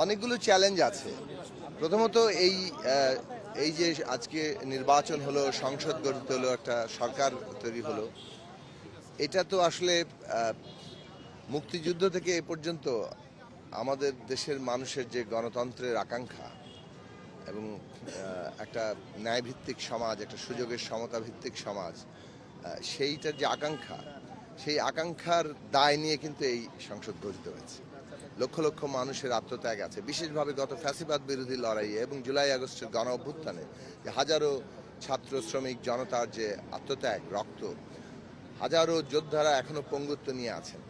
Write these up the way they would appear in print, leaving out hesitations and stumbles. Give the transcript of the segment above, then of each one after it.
অনেকগুলো চ্যালেঞ্জ আছে। প্রথমত এই যে আজকে নির্বাচন হলো, সংসদ গঠিত হলো, একটা সরকার তৈরি হলো, এটা তো আসলে মুক্তিযুদ্ধ থেকে এ পর্যন্ত আমাদের দেশের মানুষের যে গণতন্ত্রের আকাঙ্ক্ষা এবং একটা ন্যায়ভিত্তিক সমাজ, একটা সুযোগের সমতা ভিত্তিক সমাজ, সেইটার যে আকাঙ্ক্ষা, সেই আকাঙ্ক্ষার দায় নিয়ে কিন্তু এই সংসদ গঠিত হয়েছে। লক্ষ লক্ষ মানুষের আত্মত্যাগ আছে, বিশেষভাবে গত ফ্যাসিবাদ বিরোধী লড়াইয়ে এবং জুলাই আগস্টের গণ অভ্যুত্থানে যে হাজারো ছাত্র শ্রমিক জনতার যে আত্মত্যাগ, রক্ত, হাজারো যোদ্ধারা এখনো পঙ্গুত্ব নিয়ে আছেন।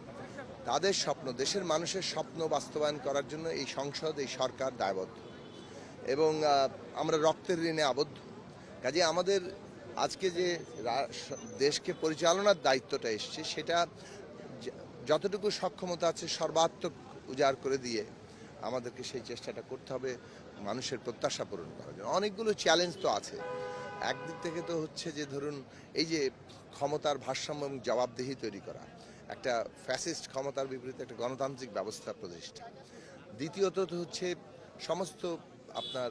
তাদের স্বপ্ন, দেশের মানুষের স্বপ্ন বাস্তবায়ন করার জন্য এই সংসদ, এই সরকার দায়বদ্ধ এবং আমরা রক্তের ঋণে আবদ্ধ। কাজে আমাদের আজকে যে দেশকে পরিচালনার দায়িত্বটা এসছে, সেটা যতটুকু সক্ষমতা আছে সর্বাত্মক উজাড় করে দিয়ে আমাদেরকে সেই চেষ্টাটা করতে হবে মানুষের প্রত্যাশা পূরণ করার জন্য। অনেকগুলো চ্যালেঞ্জ তো আছে। একদিক থেকে তো হচ্ছে যে ধরুন এই যে ক্ষমতার ভারসাম্য এবং জবাবদিহি তৈরি করা, একটা ফ্যাসিস্ট ক্ষমতার বিপরীতে একটা গণতান্ত্রিক ব্যবস্থা প্রতিষ্ঠা। দ্বিতীয়ত তো হচ্ছে সমস্ত আপনার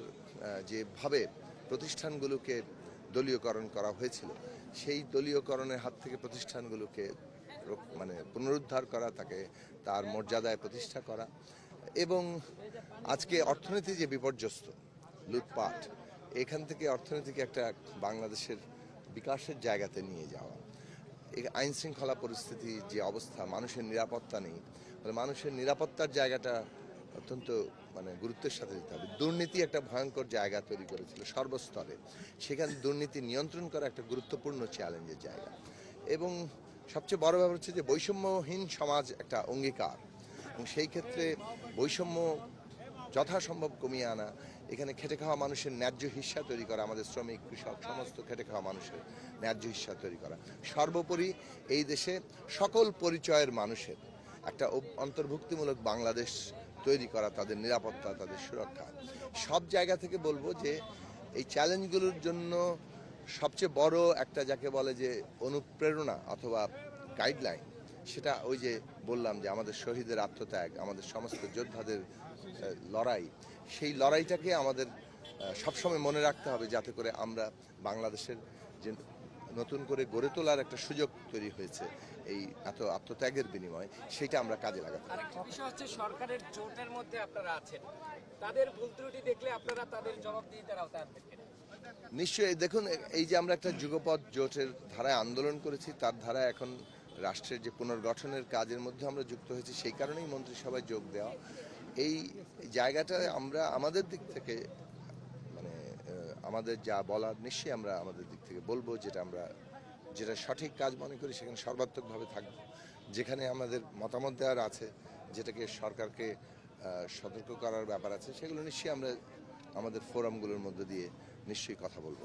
যেভাবে প্রতিষ্ঠানগুলোকে দলীয়করণ করা হয়েছিল, সেই দলীয়করণের হাত থেকে প্রতিষ্ঠানগুলোকে মানে পুনরুদ্ধার করা, তাকে তার মর্যাদায় প্রতিষ্ঠা করা এবং আজকে অর্থনীতি যে বিপর্যস্ত, লুটপাট, এখান থেকে অর্থনীতিকে একটা বাংলাদেশের বিকাশের জায়গাতে নিয়ে যাওয়া। এই আইন শৃঙ্খলা পরিস্থিতি যে অবস্থা, মানুষের নিরাপত্তা নেই, মানুষের নিরাপত্তার জায়গাটা অত্যন্ত গুরুত্বের সাথে দিতে হবে। দুর্নীতি একটা ভয়ঙ্কর জায়গা তৈরি করেছিল সর্বস্তরে, সেখানে দুর্নীতি নিয়ন্ত্রণ করা একটা গুরুত্বপূর্ণ চ্যালেঞ্জের জায়গা। এবং সবচেয়ে বড় ব্যাপার হচ্ছে যে বৈষম্যহীন সমাজ একটা অঙ্গীকার, এবং সেই ক্ষেত্রে বৈষম্য যথাসম্ভব কমিয়ে আনা, এখানে খেটে খাওয়া মানুষের ন্যায্য হিস্সা তৈরি করা, আমাদের শ্রমিক, কৃষক, সমস্ত খেটে খাওয়া মানুষের ন্যায্য হিস্সা তৈরি করা, সর্বোপরি এই দেশে সকল পরিচয়ের মানুষের একটা অন্তর্ভুক্তিমূলক বাংলাদেশ তৈরি করা, তাদের নিরাপত্তা, তাদের সুরক্ষা। সব জায়গা থেকে বলবো যে এই চ্যালেঞ্জগুলোর জন্য সবচেয়ে বড় একটা যাকে বলে যে অনুপ্রেরণা অথবা গাইডলাইন, সেটা ওই যে বললাম যে আমাদের শহীদের আত্মত্যাগ, আমাদের সমস্ত যোদ্ধাদের লড়াই, সেই লড়াইটাকে আমাদের সবসময় মনে রাখতে হবে, যাতে করে আমরা বাংলাদেশের যে নতুন করে গড়ে তোলার একটা সুযোগ তৈরি হয়েছে এই এত আত্মত্যাগের বিনিময়ে, সেটা আমরা কাজে লাগাতে পারি। আরেকটা বিষয় হচ্ছে সরকারের জোটের মধ্যে আপনারা আছেন, তাদের ভুল ত্রুটি দেখলে আপনারা তাদের জবাবদিহিতার আওতায় আনবেন কিনা? নিশ্চয়ই। দেখুন, এই যে আমরা একটা যুগপৎ জোটের ধারায় আন্দোলন করেছি, তার ধারায় এখন রাষ্ট্রের যে পুনর্গঠনের কাজের মধ্যে আমরা যুক্ত হয়েছি, সেই কারণেই মন্ত্রিসভায় যোগ দেওয়া। এই জায়গাটায় আমরা আমাদের দিক থেকে আমাদের যা বলার নিশ্চয়ই আমরা আমাদের দিক থেকে বলবো, যেটা সঠিক কাজ মনে করি সেখানে সর্বাত্মকভাবে থাকবো। যেখানে আমাদের মতামত দেওয়ার আছে, যেটাকে সরকারকে সতর্ক করার ব্যাপার আছে, সেগুলো নিশ্চয়ই আমরা আমাদের ফোরামগুলোর মধ্যে দিয়ে নিশ্চয়ই কথা বলবো।